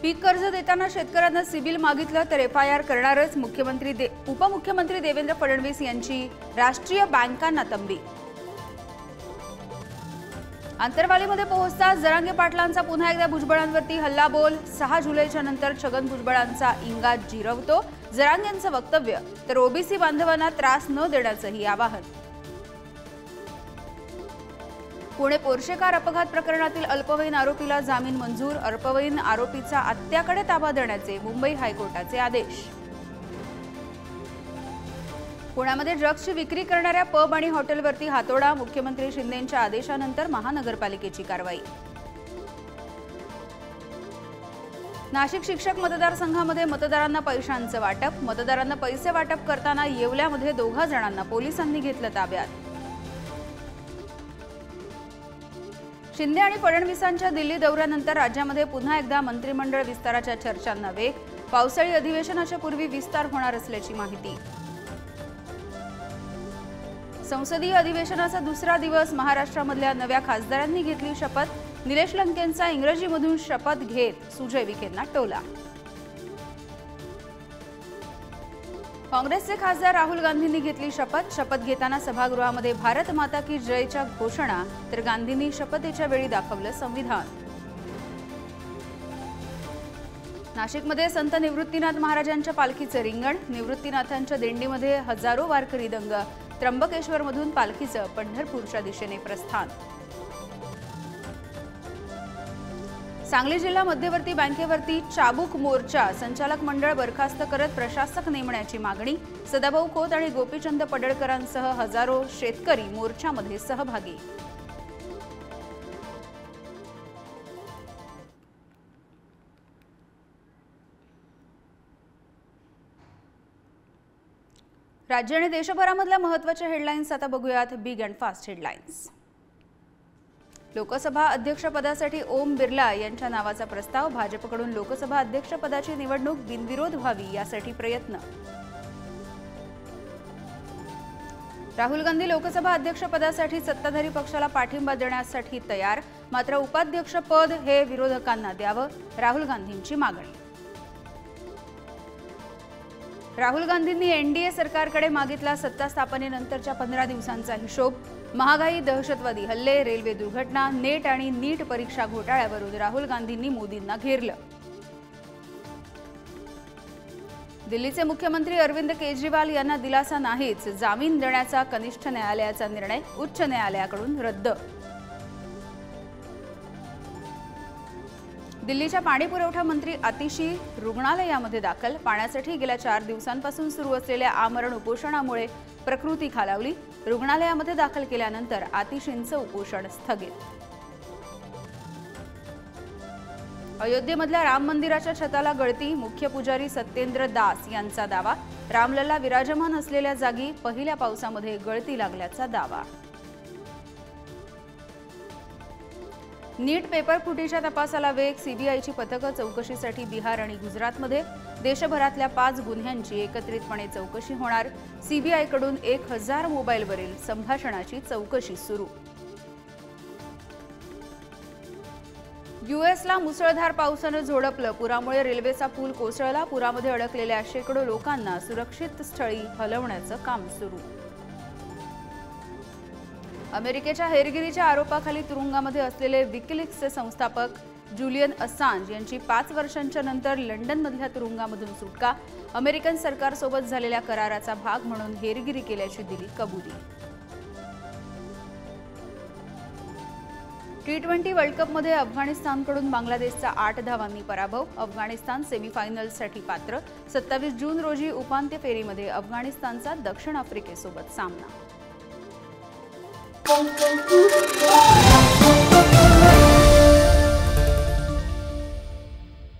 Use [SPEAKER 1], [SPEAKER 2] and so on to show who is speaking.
[SPEAKER 1] पीक कर्ज देताना शेतकऱ्यांना सिबिल मागितलं तर एफआयआर करणारच, उपमुख्यमंत्री देवेंद्र फडणवीस यांची राष्ट्रीय बँकांना तंबी। अंतरवालीमध्ये पोहोचताच जरांगे पाटलांचा पुन्हा एकदा भुजबळांवरती हल्लाबोल। 6 जुलैच्या नंतर छगन भुजबळांचा इंगा जिरवतो। जरांगेंचं वक्तव्य तर ओबीसी बांधवांना त्रास न देण्याचंही आवाहन। पुणे पोर्शे कार अपघात प्रकरणातील अल्पवयीन आरोपीला जामीन मंजूर। अल्पवयीन आरोपीचा आत्याकडे ताबा देण्याचे मुंबई हायकोर्टाचे आदेश। पुण्यामध्ये ड्रग्सची विक्री करणाऱ्या पब आणि हॉटेलवरती हातोडा। मुख्यमंत्री शिंदेंच्या आदेशानंतर महानगरपालिकेची कारवाई। नाशिक शिक्षक मतदारसंघामध्ये मतदारांना पैशांचं वाटप। मतदारांना पैसे वाटप करताना येवल्यामध्ये 2 जणांना पोलिसांनी घेतलं ताब्यात। शिंदे आणि फडणवीसांच्या दिल्ली दौऱ्यानंतर राज्यामध्ये पुन्हा एकदा मंत्रिमंडळ विस्ताराच्या चर्चांना वेग। पावसाळी अधिवेशनाच्या पूर्वी विस्तार होणार असल्याची माहिती। संसदीय अधिवेशनाचा दुसरा दिवस। महाराष्ट्रामधल्या नव्या खासदारांनी घेतली शपथ। निलेश लंकेंचा इंग्रजीमधून शपथ घेत सुजय विखेंना टोला। काँग्रेसचे खासदार राहुल गांधींनी घेतली शपथ। शपथ घेताना सभागृहामध्ये भारत माता की जयच्या घोषणा, तर गांधींनी शपथेच्या वेळी दाखवलं संविधान। नाशिकमध्ये संत निवृत्तीनाथ महाराजांच्या पालखीचं रिंगण। निवृत्तीनाथांच्या दिंडीमध्ये हजारो वारकरी दंग। त्र्यंबकेश्वरमधून पालखीचं पंढरपूरच्या दिशेने प्रस्थान। सांगली जिल्हा मध्यवर्ती बँकेवरती चाबूक मोर्चा। संचालक मंडळ बरखास्त करत प्रशासक नेमण्याची मागणी। सदाभाऊ खोत आणि गोपीचंद पडळकरांसह हजारो शेतकरी मोर्चामध्ये सहभागी। राज्य आणि देशभरामधल्या महत्त्वाच्या हेडलाईन्स आता बघूयात। Big and fast headlines. Lok Sabha अध्यक्षपदासाठी ओम बिर्ला यांच्या नावाचा प्रस्ताव। भाजपकडून लोकसभा अध्यक्षपदाची निवडणूक बिनविरोध व्हावी यासाठी प्रयत्न। राहुल गांधी लोकसभा अध्यक्षपदासाठी सत्ताधारी पक्षाला पाठिंबा देण्यासाठी तयार, मात्र उपाध्यक्षपद हे विरोधकांना द्यावं, राहुल गांधींची मागणी। राहुल गांधींनी एनडीए सरकारकडे मागितला सत्ता स्थापनेनंतरच्या 15 दिवसांचा हिशोब। महागाई, दहशतवादी हल्ले, रेल्वे दुर्घटना, नेट आणि नीट परीक्षा घोटाळ्यावरून राहुल गांधींनी मोदींना घेरलं। दिल्लीचे मुख्यमंत्री अरविंद केजरीवाल यांना दिलासा नाहीच। जामीन देण्याचा कनिष्ठ न्यायालयाचा निर्णय उच्च न्यायालयाकडून रद्द। दिल्लीच्या पाणी पुरवठा मंत्री आतिशी रुग्णालयामध्ये दाखल। पाण्यासाठी गेल्या 4 दिवसांपासून सुरू असलेल्या आमरण उपोषणामुळे प्रकृती खालावली। रुग्णालयामध्ये दाखल केल्यानंतर आतिशींचं उपोषण स्थगित। अयोध्येमधल्या राम मंदिराच्या छताला गळती। मुख्य पुजारी सत्येंद्र दास यांचा दावा। रामलल्ला विराजमान असलेल्या जागी पहिल्या पावसामध्ये गळती लागल्याचा दावा। नीट पेपर फुटीच्या तपासाला वेग। सीबीआयची पथकं चौकशीसाठी बिहार आणि गुजरातमध्ये। देशभरातल्या 5 गुन्ह्यांची एकत्रितपणे चौकशी होणार। सीबीआयकडून 1000 मोबाईलवरील संभाषणाची चौकशी सुरू। यूएसला मुसळधार पावसानं झोडपलं। पुरामुळे रेल्वेचा पूल कोसळला। पुरामध्ये अडकलेल्या शेकडो लोकांना सुरक्षित स्थळी हलवण्याचं काम सुरू। अमेरिकेच्या हेरगिरीच्या आरोपाखाली तुरुंगामध्ये असलेले विकिलीक्सचे संस्थापक जुलियन असांज यांची 5 वर्षांच्या नंतर लंडनमधल्या तुरुंगामधून सुटका। अमेरिकन सरकारसोबत झालेल्या कराराचा भाग म्हणून हेरगिरी केल्याची दिली कबुली। T20 वर्ल्ड कपमध्ये अफगाणिस्तानकडून बांगलादेशचा 8 धावांनी पराभव। अफगाणिस्तान सेमीफायनल्ससाठी पात्र। 27 जून रोजी उपांत्य फेरीमध्ये अफगाणिस्तानचा दक्षिण आफ्रिकेसोबत सामना।